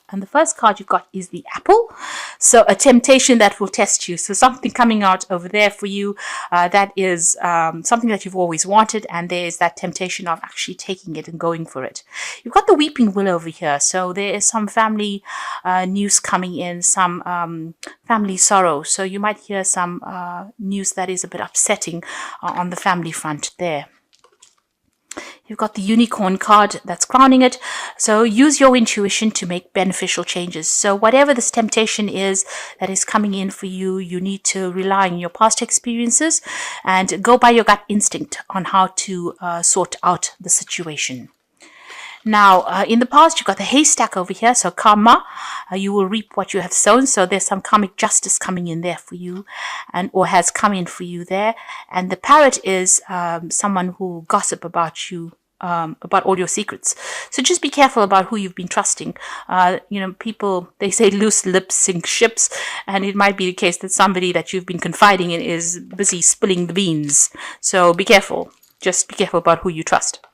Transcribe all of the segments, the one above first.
And the first card you've got is the apple. So a temptation that will test you. So something coming out over there for you that is something that you've always wanted. And there's that temptation of actually taking it and going for it. You've got the weeping willow over here. So there is some family news coming in, some family sorrow. So you might hear some news that is a bit upsetting on the family front there. You've got the unicorn card that's crowning it. So use your intuition to make beneficial changes. So whatever this temptation is that is coming in for you, you need to rely on your past experiences and go by your gut instinct on how to sort out the situation. Now, in the past, you've got the haystack over here. So karma, you will reap what you have sown. So there's some karmic justice coming in there for you, and or has come in for you there. And the parrot is someone who gossip about you, about all your secrets. So just be careful about who you've been trusting. People, they say loose lips sink ships, and it might be the case that somebody that you've been confiding in is busy spilling the beans. So be careful. Just be careful about who you trust.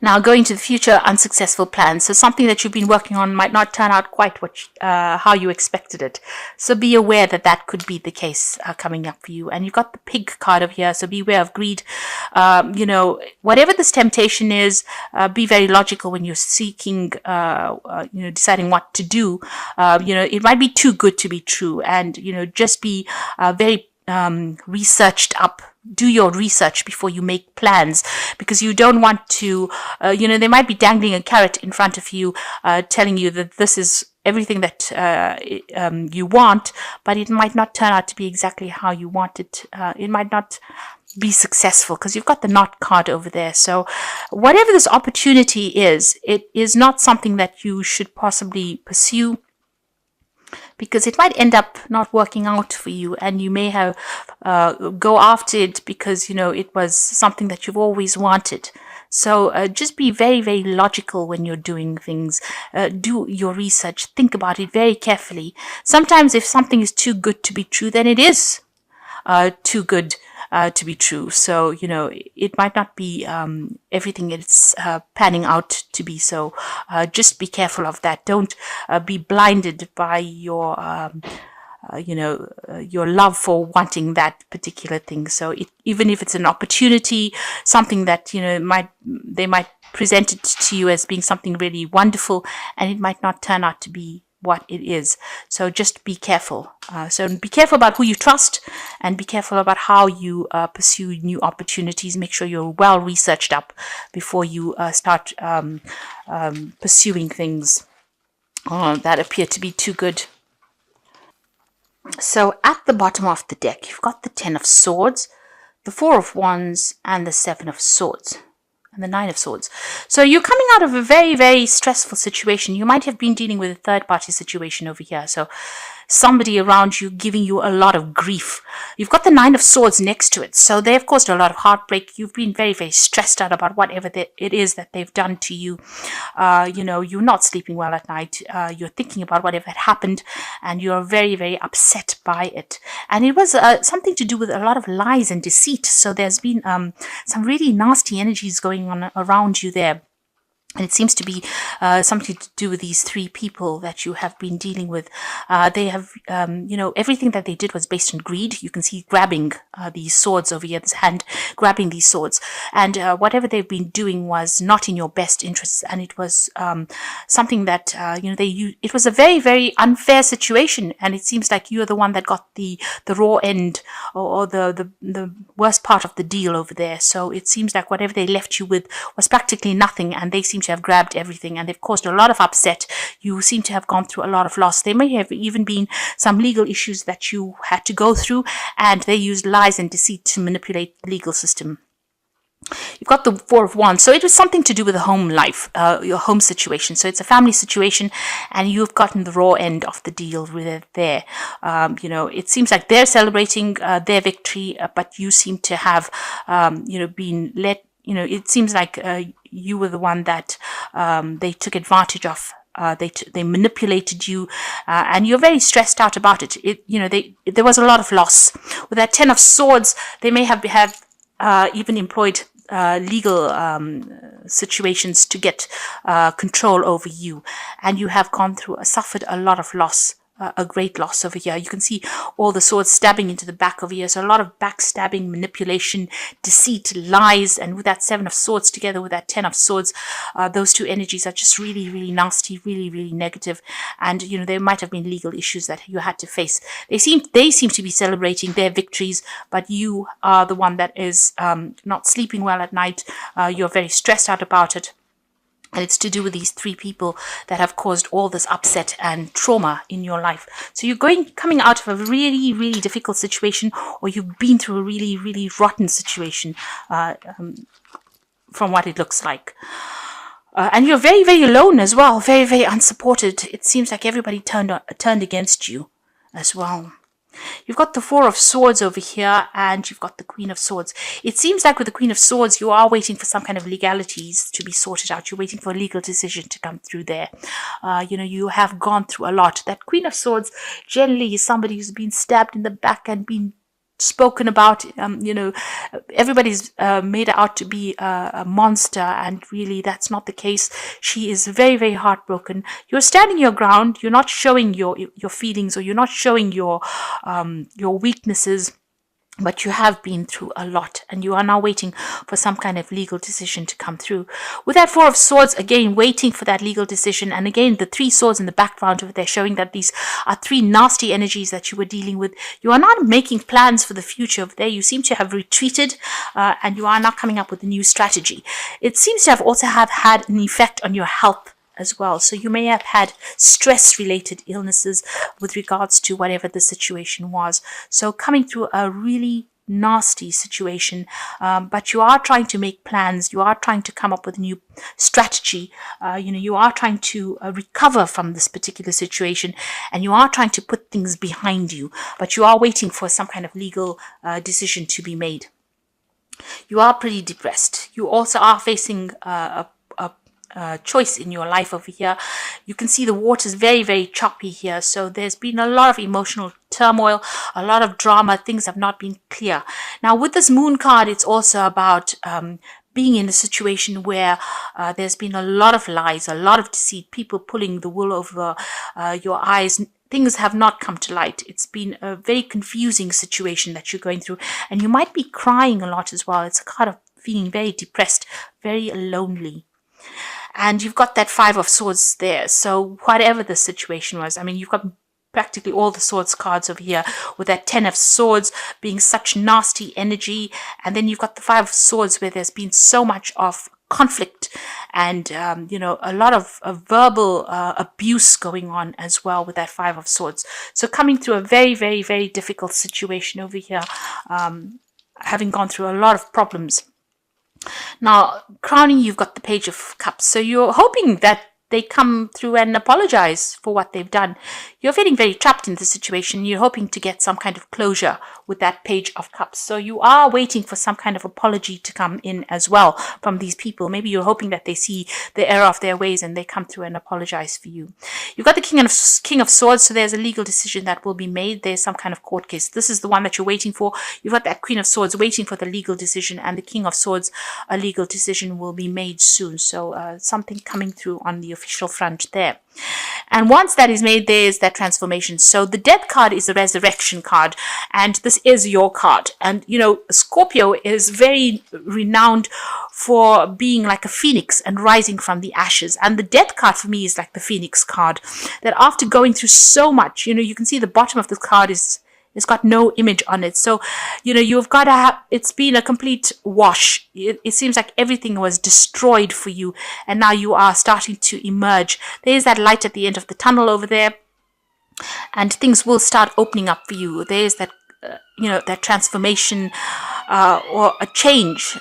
Now, going to the future, unsuccessful plans. So something that you've been working on might not turn out quite how you expected it. So be aware that that could be the case coming up for you. And you've got the pig card over here. So beware of greed. Whatever this temptation is, be very logical when you're seeking, deciding what to do. It might be too good to be true. And, just be very researched up. Do your research before you make plans, because you don't want to, they might be dangling a carrot in front of you, telling you that this is everything that you want, but it might not turn out to be exactly how you want it. It might not be successful because you've got the knot card over there. So whatever this opportunity is, it is not something that you should possibly pursue, because it might end up not working out for you, and you may have go after it because it was something that you've always wanted. So just be very, very logical when you're doing things. Do your research. Think about it very carefully. Sometimes if something is too good to be true, then it is too good to be true. So, it might not be everything it's panning out to be. So just be careful of that. Don't be blinded by your love for wanting that particular thing. So even if it's an opportunity, something that, they might present it to you as being something really wonderful, and it might not turn out to be what it is. So just be careful. So be careful about who you trust, and be careful about how you pursue new opportunities. Make sure you're well researched up before you start pursuing things that appear to be too good. So at the bottom of the deck, you've got the 10 of Swords, the 4 of Wands, and the 7 of Swords. And the 9 of Swords. So you're coming out of a very, very stressful situation. You might have been dealing with a third-party situation over here. So somebody around you giving you a lot of grief. You've got the 9 of Swords next to it. So they've caused a lot of heartbreak. You've been very, very stressed out about whatever it is that they've done to you. You're not sleeping well at night. You're thinking about whatever had happened, and you're very, very upset by it. And it was something to do with a lot of lies and deceit. So there's been some really nasty energies going on around you there. And it seems to be something to do with these 3 people that you have been dealing with. They have, everything that they did was based on greed. You can see grabbing these swords over here, this hand grabbing these swords. And whatever they've been doing was not in your best interests. And it was something that, it was a very, very unfair situation. And it seems like you're the one that got the raw end, or the worst part of the deal over there. So it seems like whatever they left you with was practically nothing, and they seem to have grabbed everything, and they've caused a lot of upset. You seem to have gone through a lot of loss. There may have even been some legal issues that you had to go through, and they used lies and deceit to manipulate the legal system. You've got the 4 of Wands. So it was something to do with the home life, your home situation. So it's a family situation, and you've gotten the raw end of the deal with it there. It seems like they're celebrating their victory, but you seem to have, been let. It seems like you were the one that they took advantage of. They manipulated you, and you're very stressed out about it. There was a lot of loss. With that 10 of Swords, they may have even employed legal situations to get control over you, and you have suffered a lot of loss, a great loss over here. You can see all the swords stabbing into the back over here. So a lot of backstabbing, manipulation, deceit, lies, and with that 7 of Swords together with that 10 of Swords, those two energies are just really, really nasty, really, really negative. And there might have been legal issues that you had to face. They seem to be celebrating their victories, but you are the one that is not sleeping well at night. You're very stressed out about it. And it's to do with these 3 people that have caused all this upset and trauma in your life. So you're coming out of a really, really difficult situation, or you've been through a really, really rotten situation, from what it looks like. And you're very, very alone as well, very, very unsupported. It seems like everybody turned against you as well. You've got the 4 of Swords over here, and you've got the Queen of Swords. It seems like with the Queen of Swords, you are waiting for some kind of legalities to be sorted out. You're waiting for a legal decision to come through there. You have gone through a lot. That Queen of Swords generally is somebody who's been stabbed in the back and been spoken about. Everybody's made her out to be a monster, and really that's not the case. She is very, very heartbroken. You're standing your ground. You're not showing your feelings, or you're not showing your weaknesses. But you have been through a lot, and you are now waiting for some kind of legal decision to come through. With that 4 of Swords, again, waiting for that legal decision. And again, the 3 swords in the background over there showing that these are 3 nasty energies that you were dealing with. You are not making plans for the future over there. You seem to have retreated, and you are now coming up with a new strategy. It seems to have also had an effect on your health as well. So you may have had stress-related illnesses with regards to whatever the situation was. So coming through a really nasty situation, but you are trying to make plans. You are trying to come up with a new strategy. You are trying to recover from this particular situation, and you are trying to put things behind you, but you are waiting for some kind of legal decision to be made. You are pretty depressed. You also are facing a choice in your life over here. You can see the water's very, very choppy here. So there's been a lot of emotional turmoil, a lot of drama. Things have not been clear. Now with this Moon card, it's also about being in a situation where there's been a lot of lies, a lot of deceit, people pulling the wool over your eyes. Things have not come to light. It's been a very confusing situation that you're going through, and you might be crying a lot as well. It's a card of feeling very depressed, very lonely. And you've got that 5 of Swords there. So whatever the situation was, I mean, you've got practically all the Swords cards over here, with that 10 of Swords being such nasty energy. And then you've got the 5 of Swords where there's been so much of conflict and, a lot of verbal abuse going on as well with that 5 of Swords. So coming through a very, very, very difficult situation over here, having gone through a lot of problems. Now, crowning, you've got the Page of Cups. So you're hoping that they come through and apologize for what they've done. You're feeling very trapped in the situation. You're hoping to get some kind of closure with that Page of Cups. So you are waiting for some kind of apology to come in as well from these people. Maybe you're hoping that they see the error of their ways and they come through and apologize for you. You've got the King of Swords. So there's a legal decision that will be made. There's some kind of court case. This is the one that you're waiting for. You've got that Queen of Swords waiting for the legal decision, and the King of Swords, a legal decision will be made soon. So something coming through on the official front there. And once that is made, there's that transformation. So the Death card is a resurrection card, and this is your card. And Scorpio is very renowned for being like a phoenix and rising from the ashes. And the Death card for me is like the phoenix card, that after going through so much, you can see the bottom of the card it's got no image on it. So, you've got to have, it's been a complete wash. It seems like everything was destroyed for you, and now you are starting to emerge. There's that light at the end of the tunnel over there, and things will start opening up for you. There's that, that transformation or a change.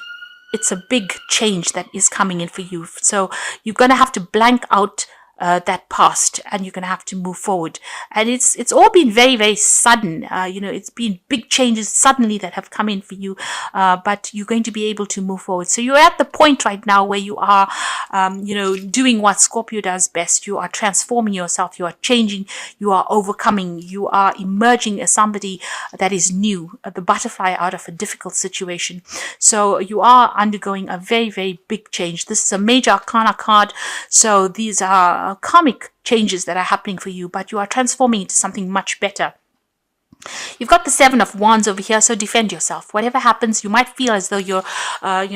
It's a big change that is coming in for you. So you're going to have to blank out that past, and you're going to have to move forward. And it's all been very, very sudden. It's been big changes suddenly that have come in for you, but you're going to be able to move forward. So you're at the point right now where you are, doing what Scorpio does best. You are transforming yourself. You are changing. You are overcoming. You are emerging as somebody that is new, the butterfly out of a difficult situation. So you are undergoing a very, very big change. This is a major arcana card. So these are karmic changes that are happening for you, but you are transforming into something much better. You've got the Seven of Wands over here, so defend yourself. Whatever happens, you might feel as though you're,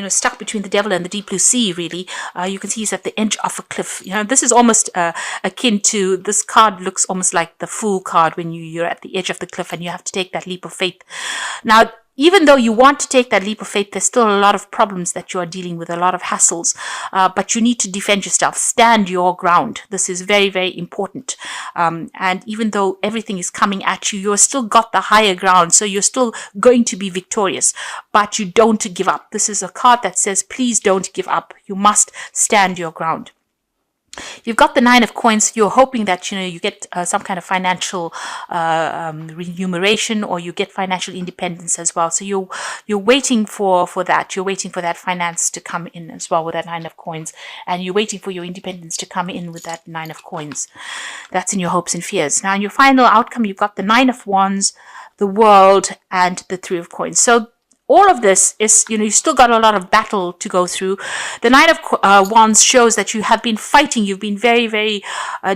stuck between the devil and the deep blue sea, really. You can see he's at the edge of a cliff. This is almost akin to, this card looks almost like the Fool card when you're at the edge of the cliff and you have to take that leap of faith. Now, even though you want to take that leap of faith, there's still a lot of problems that you are dealing with, a lot of hassles, but you need to defend yourself, stand your ground. This is very, very important. And even though everything is coming at you, you're still got the higher ground, so you're still going to be victorious, but you don't give up. This is a card that says, please don't give up. You must stand your ground. You've got the Nine of Coins. You're hoping that you get some kind of financial remuneration, or you get financial independence as well. So you're waiting for that. You're waiting for that finance to come in as well with that Nine of Coins, and you're waiting for your independence to come in with that Nine of Coins. That's in your hopes and fears. Now, in your final outcome, you've got the Nine of Wands, the World, and the Three of Coins. So all of this is, you've still got a lot of battle to go through. The Nine of Wands shows that you have been fighting. You've been very, very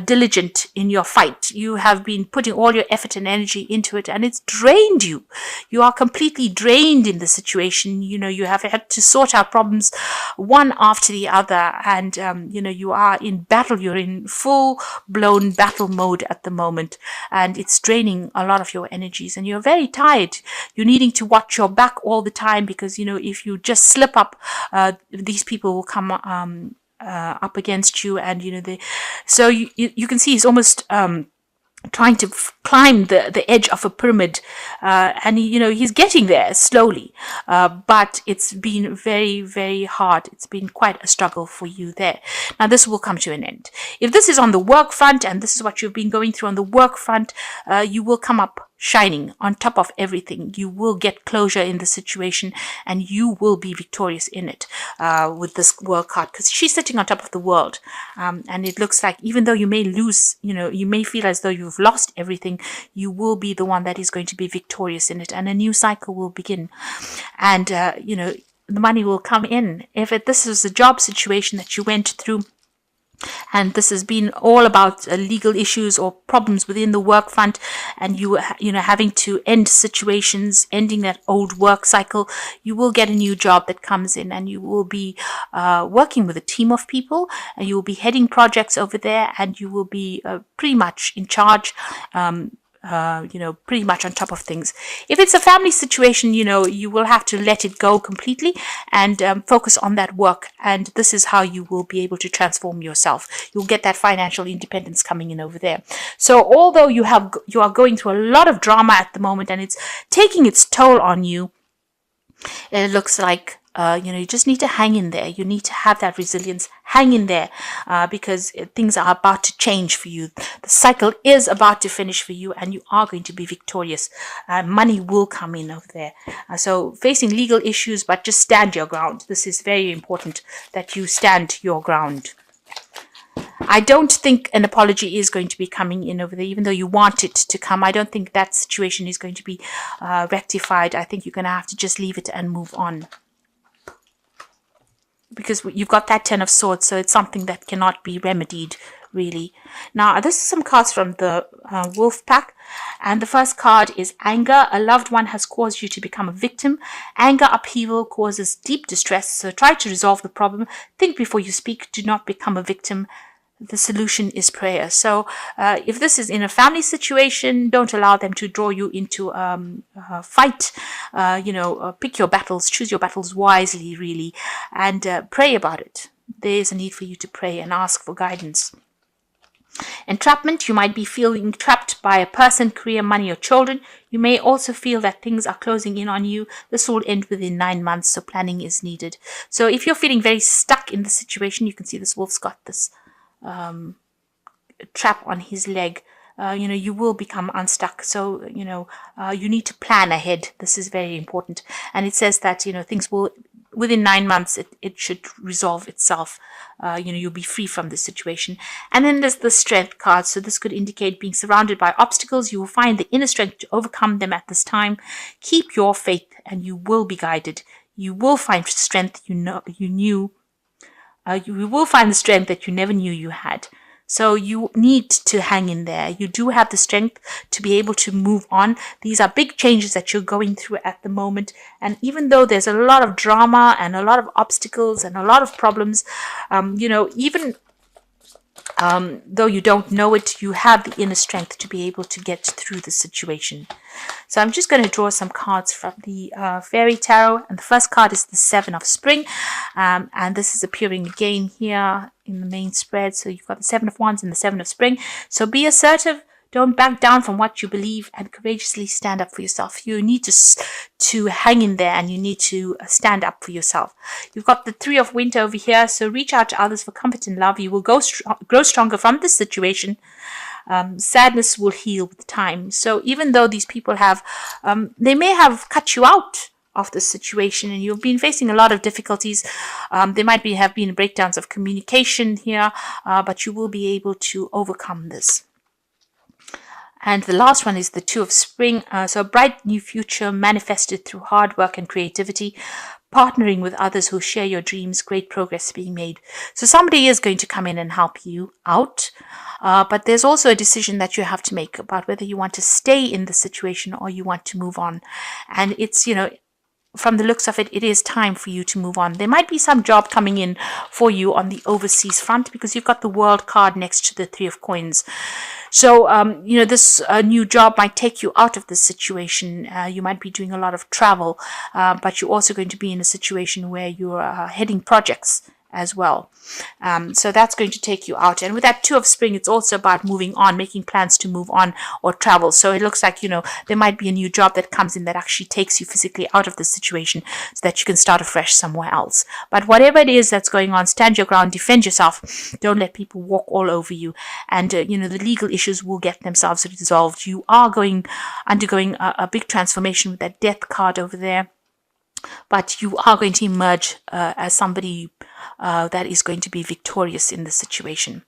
diligent in your fight. You have been putting all your effort and energy into it, and it's drained you. You are completely drained in the situation. You have had to sort out problems one after the other, and, you are in battle. You're in full-blown battle mode at the moment, and it's draining a lot of your energies, and you're very tired. You're needing to watch your back all the time, because if you just slip up, these people will come up against you, and so you can see he's almost trying to climb the edge of a pyramid, and he's getting there slowly, but it's been very, very hard. It's been quite a struggle for you there. Now, this will come to an end. If this is on the work front, and this is what you've been going through on the work front, you will come up shining on top of everything. You will get closure in the situation, and you will be victorious in it with this World card, because she's sitting on top of the world, and it looks like, even though you may lose, you may feel as though you've lost everything, you will be the one that is going to be victorious in it, and a new cycle will begin, and the money will come in. If this is a job situation that you went through, and this has been all about legal issues or problems within the work front, and you having to end situations, ending that old work cycle, you will get a new job that comes in, and you will be working with a team of people, and you will be heading projects over there, and you will be pretty much in charge, pretty much on top of things. If it's a family situation, you will have to let it go completely and focus on that work. And this is how you will be able to transform yourself. You'll get that financial independence coming in over there. So although you are going through a lot of drama at the moment, and it's taking its toll on you, it looks like you just need to hang in there. You need to have that resilience. Hang in there, because things are about to change for you. The cycle is about to finish for you, and you are going to be victorious. Money will come in over there. So facing legal issues, but just stand your ground. This is very important, that you stand your ground. I don't think an apology is going to be coming in over there, even though you want it to come. I don't think that situation is going to be rectified. I think you're going to have to just leave it and move on, because you've got that Ten of Swords, so it's something that cannot be remedied, really. Now, this is some cards from the Wolf Pack, and the first card is Anger. A loved one has caused you to become a victim. Anger upheaval causes deep distress, so try to resolve the problem. Think before you speak. Do not become a victim. The solution is prayer. So if this is in a family situation, don't allow them to draw you into a fight. Pick your battles, choose your battles wisely, really, and pray about it. There is a need for you to pray and ask for guidance. Entrapment, you might be feeling trapped by a person, career, money, or children. You may also feel that things are closing in on you. This will end within 9 months, so planning is needed. So if you're feeling very stuck in the situation, you can see this wolf's got this trap on his leg, you will become unstuck. So, you need to plan ahead. This is very important. And it says that, things will, within 9 months, it should resolve itself. You'll be free from this situation. And then there's the strength card. So this could indicate being surrounded by obstacles. You will find the inner strength to overcome them at this time. Keep your faith and you will be guided. You will find strength you will find the strength that you never knew you had. So you need to hang in there. You do have the strength to be able to move on. These are big changes that you're going through at the moment. And even though there's a lot of drama and a lot of obstacles and a lot of problems, even though you don't know it, you have the inner strength to be able to get through the situation. So I'm just going to draw some cards from the Fairy Tarot. And the first card is the Seven of Spring. And this is appearing again here in the main spread. So you've got the Seven of Wands and the Seven of Spring. So be assertive. Don't back down from what you believe and courageously stand up for yourself. You need to hang in there and you need to stand up for yourself. You've got the Three of Winter over here. So reach out to others for comfort and love. You will grow stronger from this situation. Sadness will heal with time. So even though these people they may have cut you out of this situation and you've been facing a lot of difficulties. There might have been breakdowns of communication here, but you will be able to overcome this. And the last one is the Two of Spring. So a bright new future manifested through hard work and creativity, partnering with others who share your dreams, great progress being made. So somebody is going to come in and help you out. But there's also a decision that you have to make about whether you want to stay in the situation or you want to move on. And it's, from the looks of it, it is time for you to move on. There might be some job coming in for you on the overseas front because you've got the World card next to the Three of Coins. So, this new job might take you out of this situation. You might be doing a lot of travel, but you're also going to be in a situation where you're heading projects as well. So that's going to take you out. And with that Two of Spring, it's also about moving on, making plans to move on or travel. So it looks like, there might be a new job that comes in that actually takes you physically out of the situation so that you can start afresh somewhere else. But whatever it is that's going on, stand your ground, defend yourself. Don't let people walk all over you. And, the legal issues will get themselves resolved. You are undergoing a big transformation with that Death card over there. But you are going to emerge as somebody that is going to be victorious in this situation.